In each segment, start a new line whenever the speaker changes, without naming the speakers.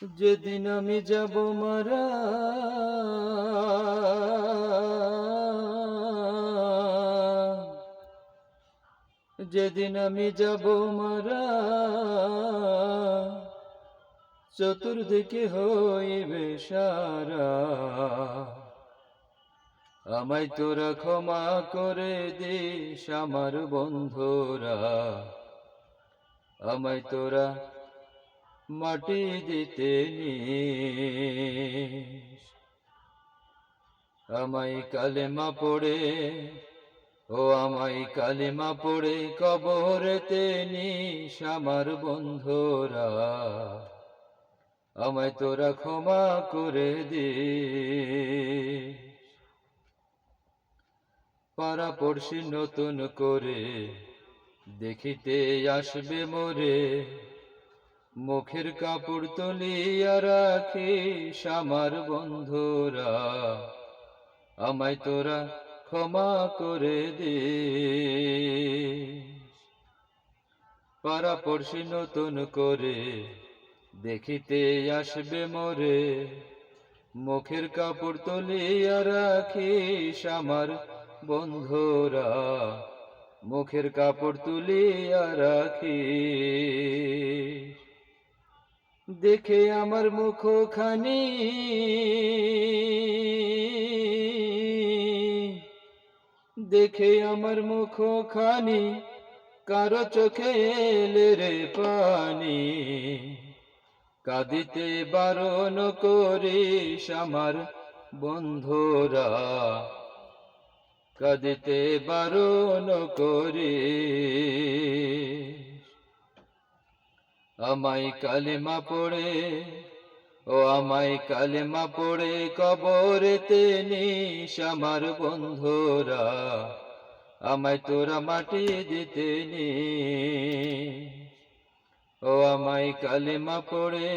যেদিন আমি যাব মারা, যেদিন আমি যাব মারা, চতুর্দিকে হইবে সারা। আমায় তোরা ক্ষমা করে দিস আমার বন্ধুরা, আমায় তোরা মাটি দিতে নিস। আমায় কালেমা পড়ে, ও আমায় কালেমা পড়ে কবরেতে নিস আমার বন্ধুরা, আমায় তোরা ক্ষমা করে দিস। পাড়া পড়শি নতুন করে দেখিতে আসবে মোরে, মুখের কাপড় তুলিয়া রাখিস আমার বন্ধুরা, আমায় তোরা ক্ষমা করে দিস। পাড়া পড়শি নতুন করে দেখিতে আসবে মোরে, মুখের কাপড় তুলিয়া রাখিস আমার বন্ধুরা, মুখের কাপড় তুলিয়া রাখিস। দেখে আমার মুখখানি, দেখে আমার মুখখানি, কারো চোখে এলে রে পানি, কাঁদিতে বারণ করিস আমার বন্ধুরা, কাঁদিতে বারণ করিস। আমায় কালেমা পড়ে, ও আমায় কালেমা পড়ে কবরেতে নিস আমার বন্ধুরা, আমায় তোরা মাটি দিতে নিস। ও আমায় কালেমা পড়ে,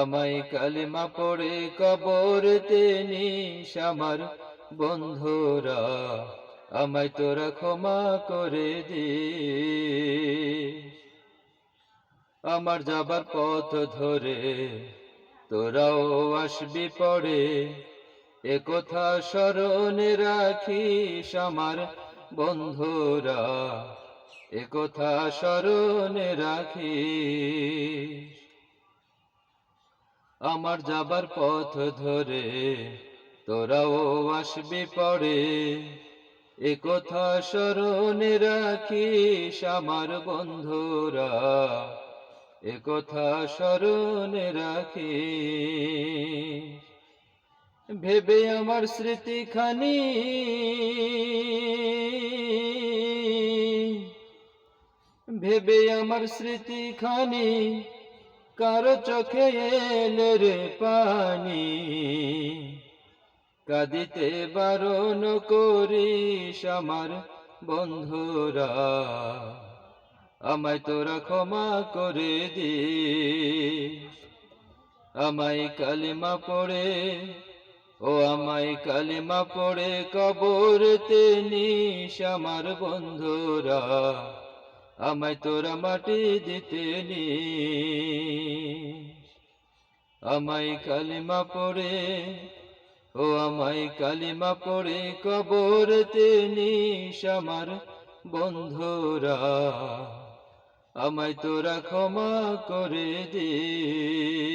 আমায় কালেমা পড়ে কবরেতে নিস আমার বন্ধুরা, আমায় তোরা ক্ষমা করে দিস। আমার যাবার পথ ধরে তোরাও আসবি পড়ে, একথা স্মরণে রাখিস আমার বন্ধুরা, একথা স্মরণে রাখিস। আমার যাবার পথ ধরে তোরাও আসবি পড়ে, একথা স্মরণে রাখিস আমার বন্ধুরা, একথা স্মরণে রাখিস। ভেবে আমার স্মৃতিখানি, ভেবে আমার স্মৃতিখানি, কারো চোখে এলে রে পানি, কাঁদিতে বারণ করিস আমার বন্ধুরা, আমায় তোরা ক্ষমা করে দিস। আমায় কালেমা পড়ে, ও আমায় কালেমা পড়ে কবরেতে নিস আমার বন্ধুরা, আমায় তোরা মাটি দিতে নিস। আমায় কালেমা পড়ে, ও আমায় কালেমা পড়ে কবরেতে নিস আমার বন্ধুরা, আমায় তোরা ক্ষমা করে দিস।